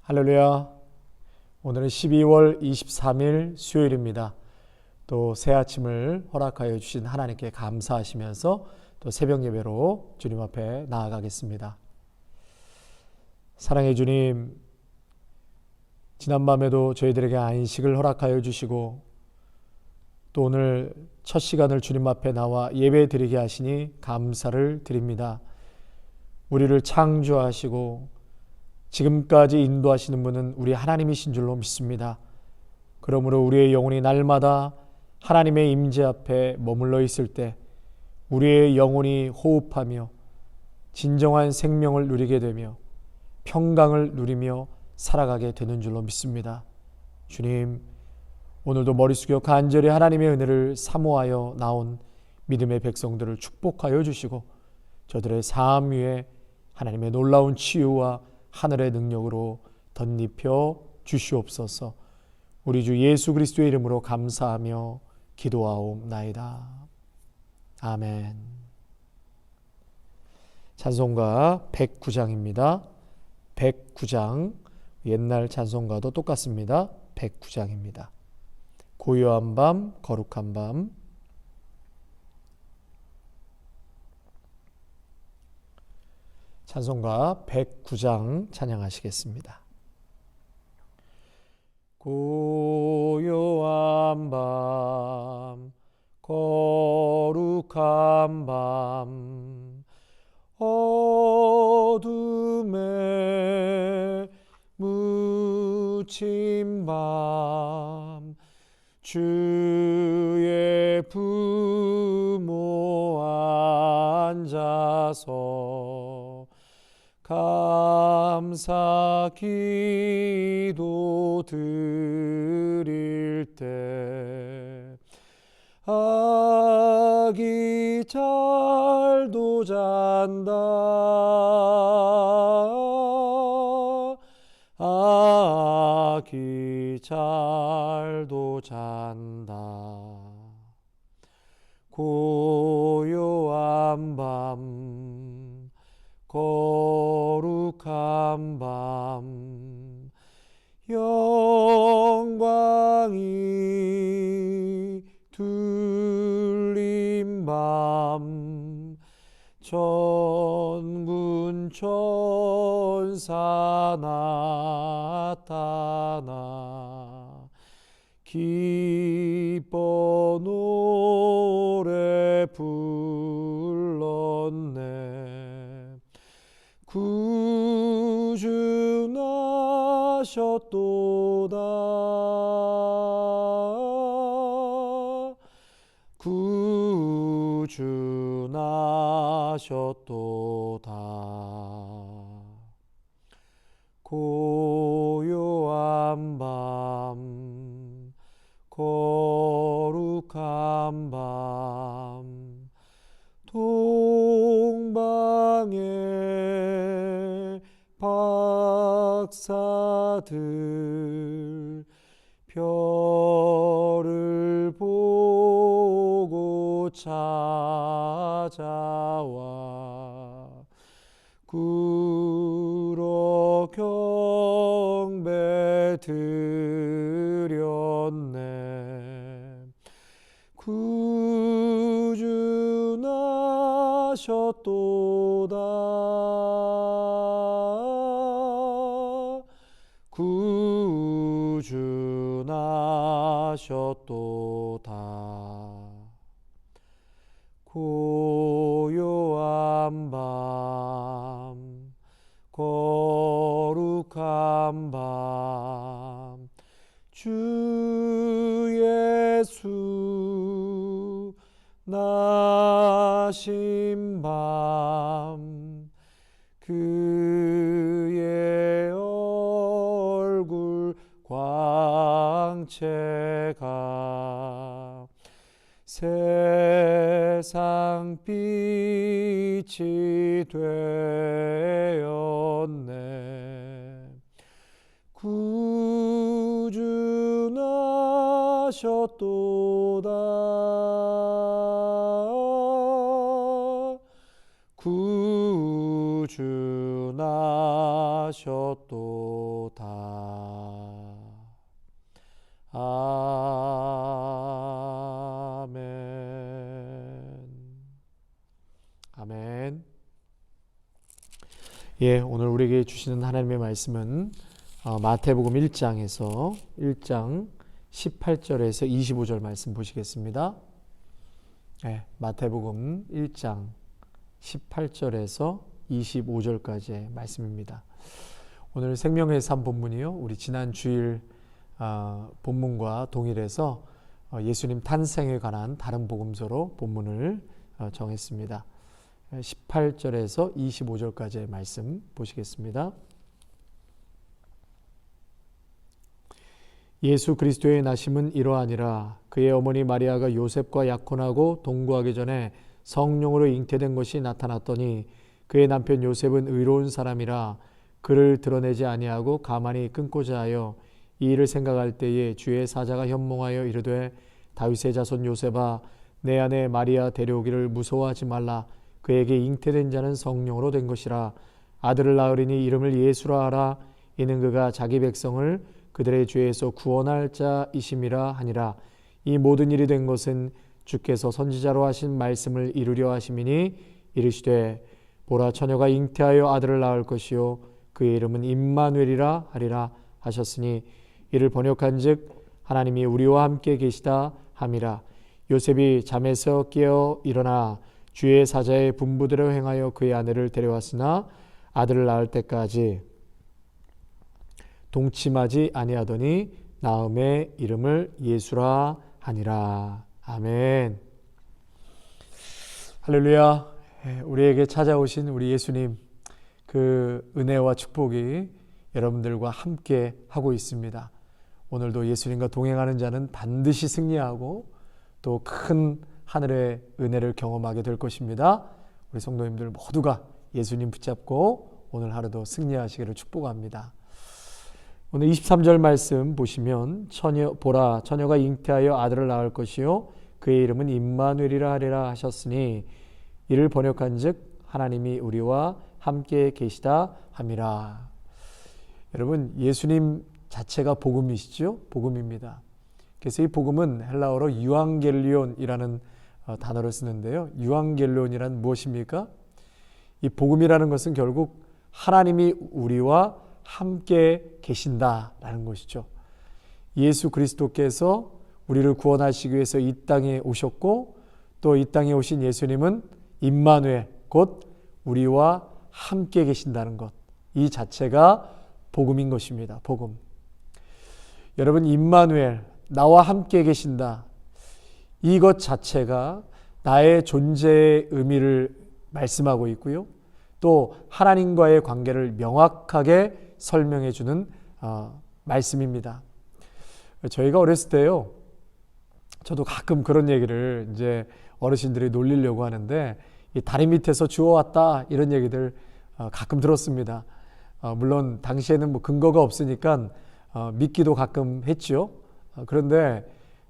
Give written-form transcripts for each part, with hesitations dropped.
할렐루야. 오늘은 12월 23일 수요일입니다. 또 새 아침을 허락하여 주신 하나님께 감사하시면서 또 새벽 예배로 주님 앞에 나아가겠습니다. 사랑의 주님, 지난밤에도 저희들에게 안식을 허락하여 주시고 또 오늘 첫 시간을 주님 앞에 나와 예배 드리게 하시니 감사를 드립니다. 우리를 창조하시고 지금까지 인도하시는 분은 우리 하나님이신 줄로 믿습니다. 그러므로 우리의 영혼이 날마다 하나님의 임재 앞에 머물러 있을 때 우리의 영혼이 호흡하며 진정한 생명을 누리게 되며 평강을 누리며 살아가게 되는 줄로 믿습니다. 주님, 오늘도 머리 숙여 간절히 하나님의 은혜를 사모하여 나온 믿음의 백성들을 축복하여 주시고 저들의 삶 위에 하나님의 놀라운 치유와 하늘의 능력으로 덧입혀 주시옵소서. 우리 주 예수 그리스도의 이름으로 감사하며 기도하옵나이다. 아멘. 찬송가 109장입니다. 109장, 옛날 찬송가도 똑같습니다. 109장입니다. 고요한 밤, 거룩한 밤. 찬송가 109장 찬양하시겠습니다. 고요한 밤, 거룩한 밤, 어둠에 묻힌 밤, 주의 부모 앉아서 감사 기도 드릴 때 아기 잘도 잔다. 아기 잘도 잔다. 고요한 밤, 거룩한 밤, 영광이 둘린 밤, 천군 천사 나타나 기뻐 노래 불렀네. 구주 나셨도다. 구주 나셨도다. 고요한 밤, 거룩한 밤, 동방의 박사들 별을 보고 찾아와 구러 경배 드렸네. 구주 나셨도다. 구주 나셨도다. 고요한 밤, 거룩한 밤, 주 예수 나신 밤, 그의 얼굴 광채가 세상 빛이 되었네. 구주 나셨도다. 구주 나셨도다. 아멘. 아멘. 예, 오늘 우리에게 주시는 하나님의 말씀은 마태복음 1장에서 1장 18절에서 25절 말씀 보시겠습니다. 예, 마태복음 1장 18절에서 25절까지의 말씀입니다. 오늘 생명의 삶 본문이요, 우리 지난 주일 본문과 동일해서 예수님 탄생에 관한 다른 복음서로 본문을 정했습니다. 18절에서 25절까지의 말씀 보시겠습니다. 예수 그리스도의 나심은 이러하니라. 그의 어머니 마리아가 요셉과 약혼하고 동거하기 전에 성령으로 잉태된 것이 나타났더니 그의 남편 요셉은 의로운 사람이라 그를 드러내지 아니하고 가만히 끊고자 하여 이 일을 생각할 때에 주의 사자가 현몽하여 이르되 다윗의 자손 요셉아 내 아내 마리아 데려오기를 무서워하지 말라. 그에게 잉태된 자는 성령으로 된 것이라. 아들을 낳으리니 이름을 예수라 하라. 이는 그가 자기 백성을 그들의 죄에서 구원할 자이심이라 하니라. 이 모든 일이 된 것은 주께서 선지자로 하신 말씀을 이루려 하심이니 이르시되 보라 처녀가 잉태하여 아들을 낳을 것이요 그의 이름은 임마누엘이라 하리라 하셨으니 이를 번역한즉 하나님이 우리와 함께 계시다 함이라. 요셉이 잠에서 깨어 일어나 주의 사자의 분부대로 행하여 그의 아내를 데려왔으나 아들을 낳을 때까지 동침하지 아니하더니 나음의 이름을 예수라 하니라. 아멘. 할렐루야. 우리에게 찾아오신 우리 예수님, 그 은혜와 축복이 여러분들과 함께 하고 있습니다. 오늘도 예수님과 동행하는 자는 반드시 승리하고 또 큰 하늘의 은혜를 경험하게 될 것입니다. 우리 성도님들 모두가 예수님 붙잡고 오늘 하루도 승리하시기를 축복합니다. 오늘 23절 말씀 보시면 보라 처녀가 잉태하여 아들을 낳을 것이요 그의 이름은 임마누엘이라 하리라 하셨으니 이를 번역한즉 하나님이 우리와 함께 계시다 함이라. 여러분, 예수님 자체가 복음이시죠? 복음입니다. 그래서 이 복음은 헬라어로 유앙겔리온이라는 단어를 쓰는데요. 유앙겔리온이란 무엇입니까? 이 복음이라는 것은 결국 하나님이 우리와 함께 계신다라는 것이죠. 예수 그리스도께서 우리를 구원하시기 위해서 이 땅에 오셨고 또 이 땅에 오신 예수님은 임마누엘, 곧 우리와 함께 계신다는 것, 이 자체가 복음인 것입니다. 복음. 여러분, 임마누엘, 나와 함께 계신다, 이것 자체가 나의 존재의 의미를 말씀하고 있고요, 또 하나님과의 관계를 명확하게 설명해 주는 말씀입니다. 저희가 어렸을 때요, 저도 가끔 그런 얘기를 이제 어르신들이 놀리려고 하는데, 이 다리 밑에서 주워왔다 이런 얘기들 가끔 들었습니다. 물론 당시에는 뭐 근거가 없으니까 믿기도 가끔 했죠. 그런데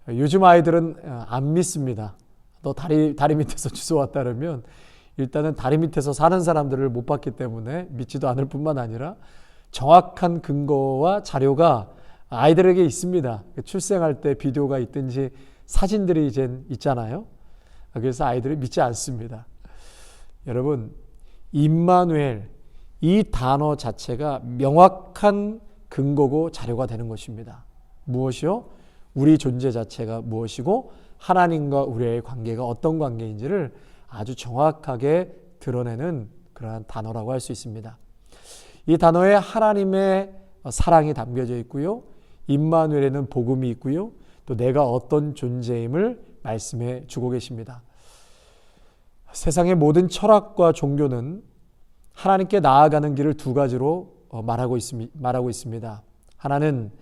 요즘 아이들은 안 믿습니다. 너 다리 밑에서 주워왔다 그러면 일단은 다리 밑에서 사는 사람들을 못 봤기 때문에 믿지도 않을 뿐만 아니라 정확한 근거와 자료가 아이들에게 있습니다. 출생할 때 비디오가 있든지 사진들이 이젠 있잖아요. 그래서 아이들이 믿지 않습니다. 여러분, 임마누엘, 이 단어 자체가 명확한 근거고 자료가 되는 것입니다. 무엇이요? 우리 존재 자체가 무엇이고 하나님과 우리의 관계가 어떤 관계인지를 아주 정확하게 드러내는 그러한 단어라고 할 수 있습니다. 이 단어에 하나님의 사랑이 담겨져 있고요, 임마누엘에는 복음이 있고요, 또 내가 어떤 존재임을 말씀해 주고 계십니다. 세상의 모든 철학과 종교는 하나님께 나아가는 길을 두 가지로 말하고 있습니다. 하나는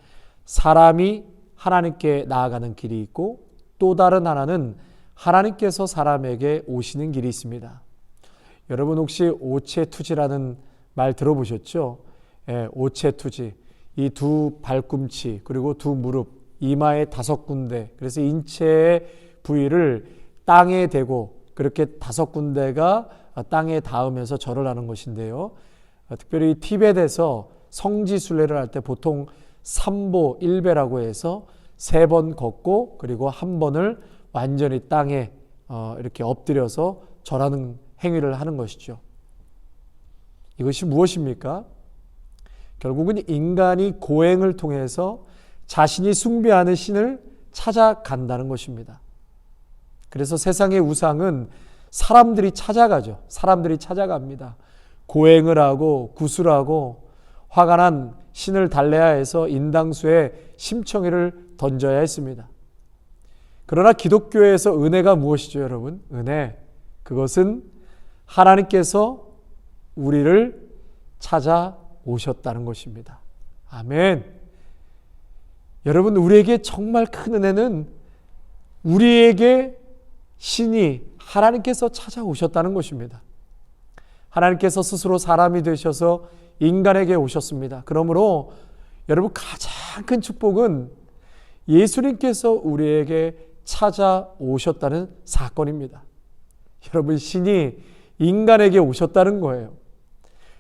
사람이 하나님께 나아가는 길이 있고, 또 다른 하나는 하나님께서 사람에게 오시는 길이 있습니다. 여러분 혹시 오체투지라는 말 들어보셨죠? 예, 오체투지. 이 두 발꿈치 그리고 두 무릎, 이마에 5군데, 그래서 인체의 부위를 땅에 대고 그렇게 5군데가 땅에 닿으면서 절을 하는 것인데요. 특별히 티벳에서 성지순례를 할 때 보통 3보 1배라고 해서 3번 걷고 그리고 한 번을 완전히 땅에 이렇게 엎드려서 절하는 행위를 하는 것이죠. 이것이 무엇입니까? 결국은 인간이 고행을 통해서 자신이 숭배하는 신을 찾아간다는 것입니다. 그래서 세상의 우상은 사람들이 찾아가죠. 사람들이 찾아갑니다. 고행을 하고 구술하고 화가 난 신을 달래야 해서 인당수에 심청이를 던져야 했습니다. 그러나 기독교에서 은혜가 무엇이죠, 여러분? 은혜. 그것은 하나님께서 우리를 찾아오셨다는 것입니다. 아멘. 여러분, 우리에게 정말 큰 은혜는 우리에게 신이 하나님께서 찾아오셨다는 것입니다. 하나님께서 스스로 사람이 되셔서 인간에게 오셨습니다. 그러므로 여러분, 가장 큰 축복은 예수님께서 우리에게 찾아오셨다는 사건입니다. 여러분, 신이 인간에게 오셨다는 거예요.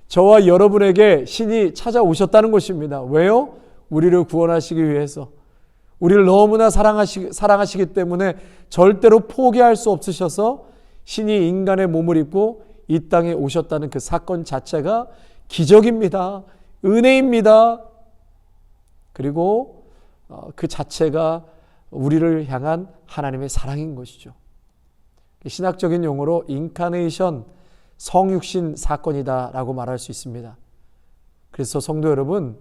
저와 여러분에게 신이 찾아오셨다는 것입니다. 왜요? 우리를 구원하시기 위해서. 우리를 너무나 사랑하시기 때문에 절대로 포기할 수 없으셔서 신이 인간의 몸을 입고 이 땅에 오셨다는 그 사건 자체가 기적입니다. 은혜입니다. 그리고 그 자체가 우리를 향한 하나님의 사랑인 것이죠. 신학적인 용어로 인카네이션, 성육신 사건이다라고 말할 수 있습니다. 그래서 성도 여러분,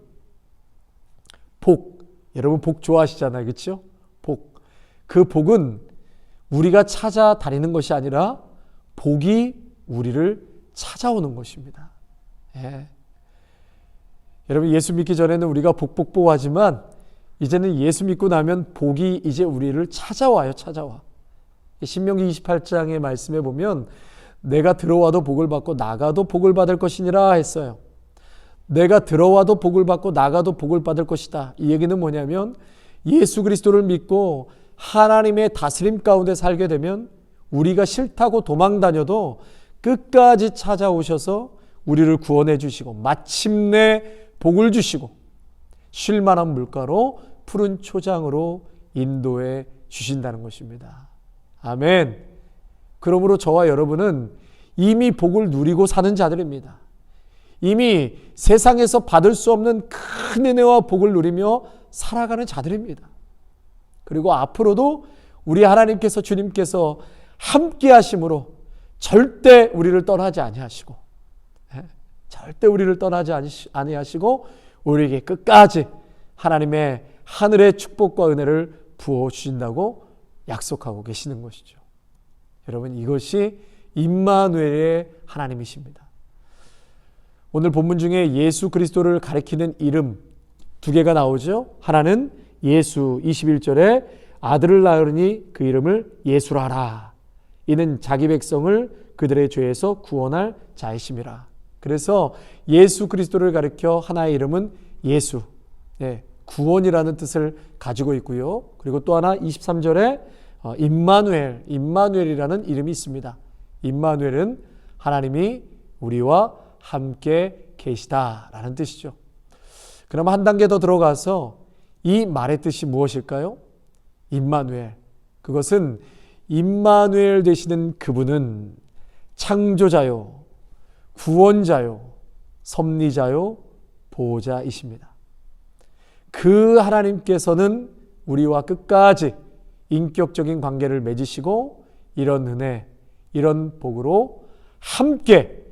여러분 복 좋아하시잖아요. 그렇죠? 그 복은 우리가 찾아다니는 것이 아니라 복이 우리를 찾아오는 것입니다. 예. 여러분, 예수 믿기 전에는 우리가 복하지만 이제는 예수 믿고 나면 복이 이제 우리를 찾아와요. 찾아와. 신명기 28장의 말씀에 보면 내가 들어와도 복을 받고 나가도 복을 받을 것이니라 했어요. 내가 들어와도 복을 받고 나가도 복을 받을 것이다. 이 얘기는 뭐냐면 예수 그리스도를 믿고 하나님의 다스림 가운데 살게 되면 우리가 싫다고 도망 다녀도 끝까지 찾아오셔서 우리를 구원해 주시고 마침내 복을 주시고 쉴만한 물가로 푸른 초장으로 인도해 주신다는 것입니다. 아멘. 그러므로 저와 여러분은 이미 복을 누리고 사는 자들입니다. 이미 세상에서 받을 수 없는 큰 은혜와 복을 누리며 살아가는 자들입니다. 그리고 앞으로도 우리 하나님께서, 주님께서 함께 하심으로 절대 우리를 떠나지 아니하시고, 절대 우리를 떠나지 아니하시고 우리에게 끝까지 하나님의 하늘의 축복과 은혜를 부어주신다고 약속하고 계시는 것이죠. 여러분, 이것이 임마누엘의 하나님이십니다. 오늘 본문 중에 예수 그리스도를 가리키는 이름 2개가 나오죠. 하나는 예수, 21절에 아들을 낳으니 그 이름을 예수라 하라. 이는 자기 백성을 그들의 죄에서 구원할 자이심이라. 그래서 예수 그리스도를 가리켜 하나의 이름은 예수, 구원이라는 뜻을 가지고 있고요. 그리고 또 하나 23절에 임마누엘이라는 이름이 있습니다. 임마누엘은 하나님이 우리와 함께 계시다라는 뜻이죠. 그럼 한 단계 더 들어가서 이 말의 뜻이 무엇일까요? 임마누엘. 그것은 임마누엘 되시는 그분은 창조자요, 구원자요, 섭리자요, 보호자이십니다. 그 하나님께서는 우리와 끝까지 인격적인 관계를 맺으시고 이런 은혜, 이런 복으로 함께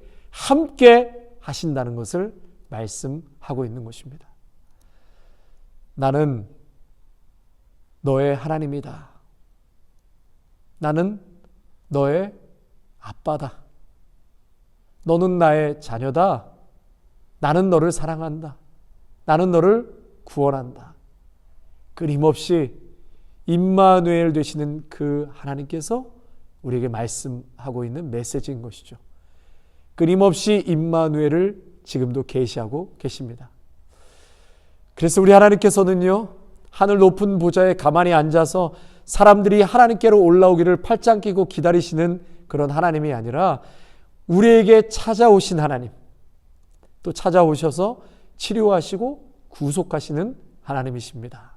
하신다는 것을 말씀하고 있는 것입니다. 나는 너의 하나님이다. 나는 너의 아빠다. 너는 나의 자녀다. 나는 너를 사랑한다. 나는 너를 구원한다. 끊임없이 임마누엘 되시는 그 하나님께서 우리에게 말씀하고 있는 메시지인 것이죠. 끊임없이 임마누엘을 지금도 계시하고 계십니다. 그래서 우리 하나님께서는요, 하늘 높은 보좌에 가만히 앉아서 사람들이 하나님께로 올라오기를 팔짱 끼고 기다리시는 그런 하나님이 아니라 우리에게 찾아오신 하나님, 또 찾아오셔서 치료하시고 구속하시는 하나님이십니다.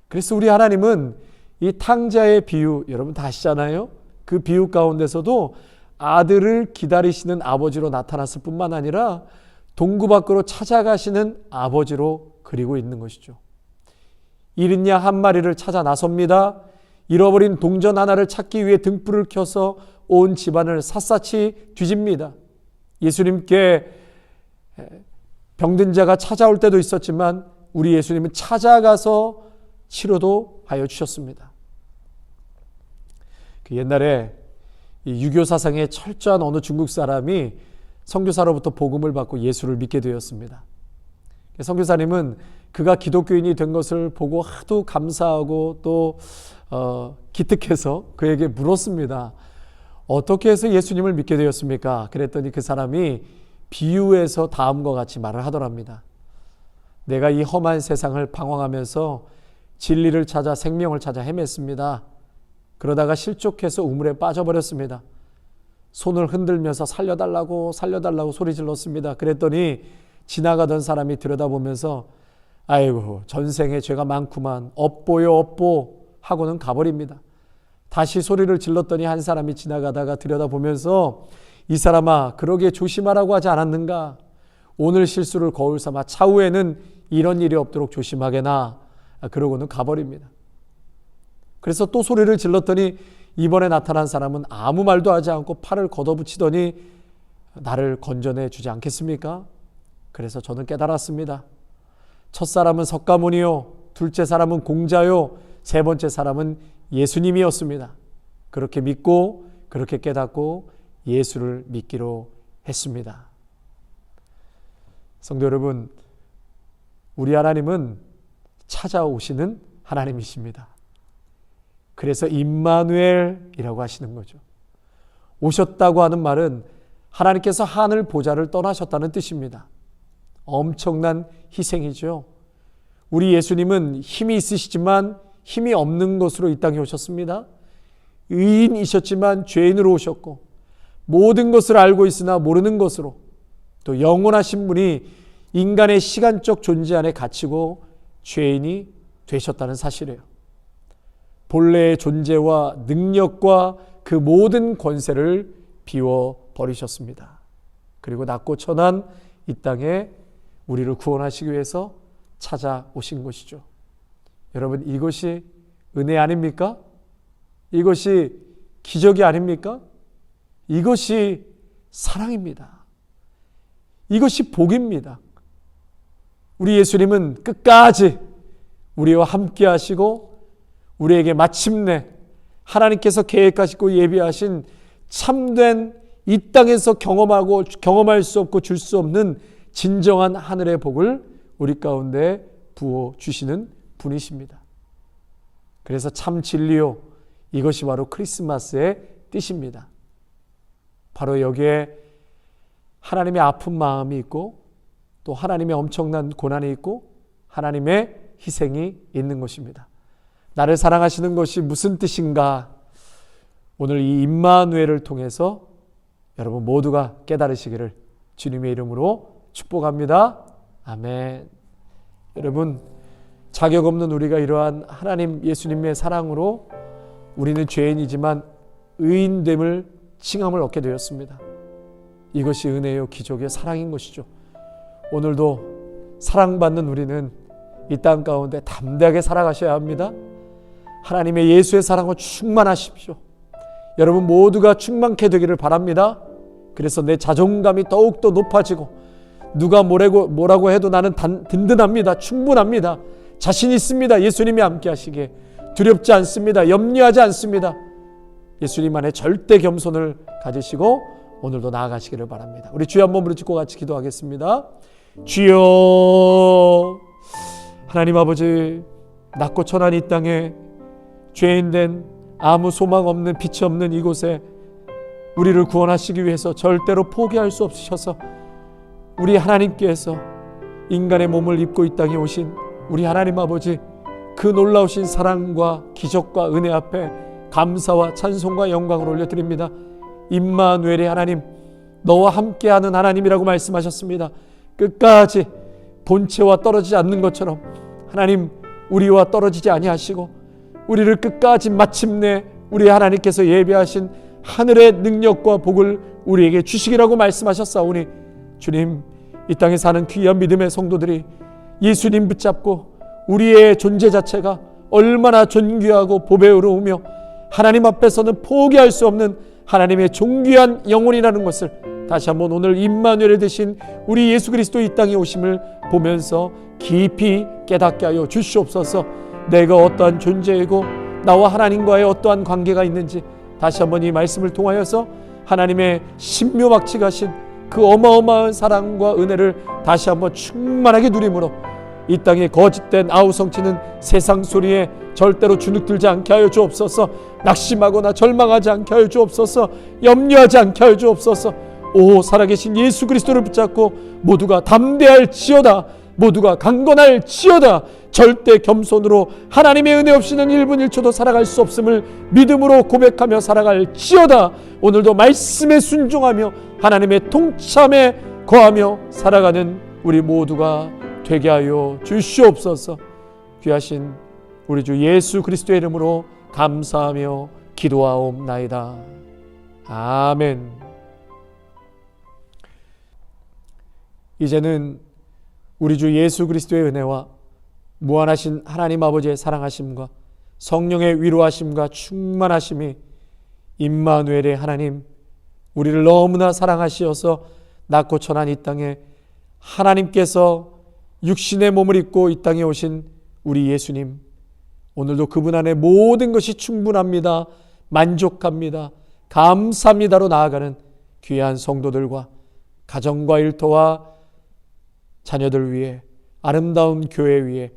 그래서 우리 하나님은 이 탕자의 비유, 여러분 다 아시잖아요. 그 비유 가운데서도 아들을 기다리시는 아버지로 나타났을 뿐만 아니라 동구 밖으로 찾아가시는 아버지로 그리고 있는 것이죠. 이른 양 한 마리를 찾아 나섭니다. 잃어버린 동전 하나를 찾기 위해 등불을 켜서 온 집안을 샅샅이 뒤집니다. 예수님께 병든 자가 찾아올 때도 있었지만 우리 예수님은 찾아가서 치료도 하여 주셨습니다. 그 옛날에 이 유교 사상에 철저한 어느 중국 사람이 선교사로부터 복음을 받고 예수를 믿게 되었습니다. 선교사님은 그가 기독교인이 된 것을 보고 하도 감사하고 또 기특해서 그에게 물었습니다. 어떻게 해서 예수님을 믿게 되었습니까? 그랬더니 그 사람이 비유해서 다음과 같이 말을 하더랍니다. 내가 이 험한 세상을 방황하면서 진리를 찾아 생명을 찾아 헤맸습니다. 그러다가 실족해서 우물에 빠져버렸습니다. 손을 흔들면서 살려달라고 소리 질렀습니다. 그랬더니 지나가던 사람이 들여다보면서 아이고 전생에 죄가 많구만 업보요 업보 하고는 가버립니다. 다시 소리를 질렀더니 한 사람이 지나가다가 들여다보면서 이 사람아 그러게 조심하라고 하지 않았는가? 오늘 실수를 거울 삼아 차후에는 이런 일이 없도록 조심하게나. 그러고는 가버립니다. 그래서 또 소리를 질렀더니 이번에 나타난 사람은 아무 말도 하지 않고 팔을 걷어붙이더니 나를 건져내 주지 않겠습니까? 그래서 저는 깨달았습니다. 첫사람은 석가모니요, 둘째 사람은 공자요, 세 번째 사람은 예수님이었습니다. 그렇게 믿고 그렇게 깨닫고 예수를 믿기로 했습니다. 성도 여러분, 우리 하나님은 찾아오시는 하나님이십니다. 그래서 임마누엘이라고 하시는 거죠. 오셨다고 하는 말은 하나님께서 하늘 보좌를 떠나셨다는 뜻입니다. 엄청난 희생이죠. 우리 예수님은 힘이 있으시지만 힘이 없는 것으로 이 땅에 오셨습니다. 의인이셨지만 죄인으로 오셨고 모든 것을 알고 있으나 모르는 것으로 또 영원하신 분이 인간의 시간적 존재 안에 갇히고 죄인이 되셨다는 사실이에요. 본래의 존재와 능력과 그 모든 권세를 비워버리셨습니다. 그리고 낮고 천한 이 땅에 우리를 구원하시기 위해서 찾아오신 것이죠. 여러분, 이것이 은혜 아닙니까? 이것이 기적이 아닙니까? 이것이 사랑입니다. 이것이 복입니다. 우리 예수님은 끝까지 우리와 함께 하시고 우리에게 마침내 하나님께서 계획하시고 예비하신 참된 이 땅에서 경험할 수 없고 줄 수 없는 진정한 하늘의 복을 우리 가운데 부어주시는 분이십니다. 그래서 참 진리요, 이것이 바로 크리스마스의 뜻입니다. 바로 여기에 하나님의 아픈 마음이 있고 또 하나님의 엄청난 고난이 있고 하나님의 희생이 있는 것입니다. 나를 사랑하시는 것이 무슨 뜻인가? 오늘 이 임마누엘을 통해서 여러분 모두가 깨달으시기를 주님의 이름으로 축복합니다. 아멘. 여러분, 자격 없는 우리가 이러한 하나님 예수님의 사랑으로 우리는 죄인이지만 의인됨을 칭함을 얻게 되었습니다. 이것이 은혜요 기적의 사랑인 것이죠. 오늘도 사랑받는 우리는 이 땅 가운데 담대하게 살아가셔야 합니다. 하나님의 예수의 사랑으로 충만하십시오. 여러분 모두가 충만케 되기를 바랍니다. 그래서 내 자존감이 더욱더 높아지고 누가 뭐라고 해도 나는 든든합니다. 충분합니다. 자신 있습니다. 예수님이 함께 하시기에 두렵지 않습니다. 염려하지 않습니다. 예수님 안에 절대 겸손을 가지시고 오늘도 나아가시기를 바랍니다. 우리 주여 한번 부르짖고 같이 기도하겠습니다. 주여, 하나님 아버지, 낮고 천한 이 땅에 죄인된 아무 소망 없는 빛이 없는 이곳에 우리를 구원하시기 위해서 절대로 포기할 수 없으셔서 우리 하나님께서 인간의 몸을 입고 이 땅에 오신 우리 하나님 아버지, 그 놀라우신 사랑과 기적과 은혜 앞에 감사와 찬송과 영광을 올려드립니다. 임마누엘의 하나님, 너와 함께하는 하나님이라고 말씀하셨습니다. 끝까지 본체와 떨어지지 않는 것처럼 하나님 우리와 떨어지지 아니하시고 우리를 끝까지 마침내 우리 하나님께서 예비하신 하늘의 능력과 복을 우리에게 주시기라고 말씀하셨사오니 주님, 이 땅에 사는 귀한 믿음의 성도들이 예수님 붙잡고 우리의 존재 자체가 얼마나 존귀하고 보배로우며 하나님 앞에서는 포기할 수 없는 하나님의 존귀한 영혼이라는 것을 다시 한번 오늘 임마누엘을 되신 우리 예수 그리스도 이 땅에 오심을 보면서 깊이 깨닫게 하여 주시옵소서. 내가 어떠한 존재이고 나와 하나님과의 어떠한 관계가 있는지 다시 한번 이 말씀을 통하여서 하나님의 신묘막측하신 그 어마어마한 사랑과 은혜를 다시 한번 충만하게 누림으로 이 땅의 거짓된 아우성치는 세상 소리에 절대로 주눅들지 않게 하여 주옵소서. 낙심하거나 절망하지 않게 하여 주옵소서. 염려하지 않게 하여 주옵소서. 오 살아계신 예수 그리스도를 붙잡고 모두가 담대할지어다, 모두가 강건할지어다, 절대 겸손으로 하나님의 은혜 없이는 1분 1초도 살아갈 수 없음을 믿음으로 고백하며 살아갈지어다. 오늘도 말씀에 순종하며 하나님의 통참에 거하며 살아가는 우리 모두가 되게 하여 주시옵소서. 귀하신 우리 주 예수 그리스도의 이름으로 감사하며 기도하옵나이다. 아멘. 이제는 우리 주 예수 그리스도의 은혜와 무한하신 하나님 아버지의 사랑하심과 성령의 위로하심과 충만하심이 임마누엘의 하나님, 우리를 너무나 사랑하시어서 낳고 천한 이 땅에 하나님께서 육신의 몸을 입고 이 땅에 오신 우리 예수님, 오늘도 그분 안에 모든 것이 충분합니다, 만족합니다, 감사합니다로 나아가는 귀한 성도들과 가정과 일터와 자녀들 위해, 아름다운 교회 위에,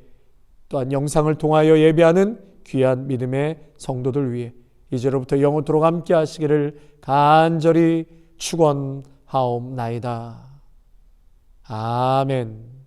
또한 영상을 통하여 예배하는 귀한 믿음의 성도들 위해 이제로부터 영원토록 함께 하시기를 간절히 축원하옵나이다. 아멘.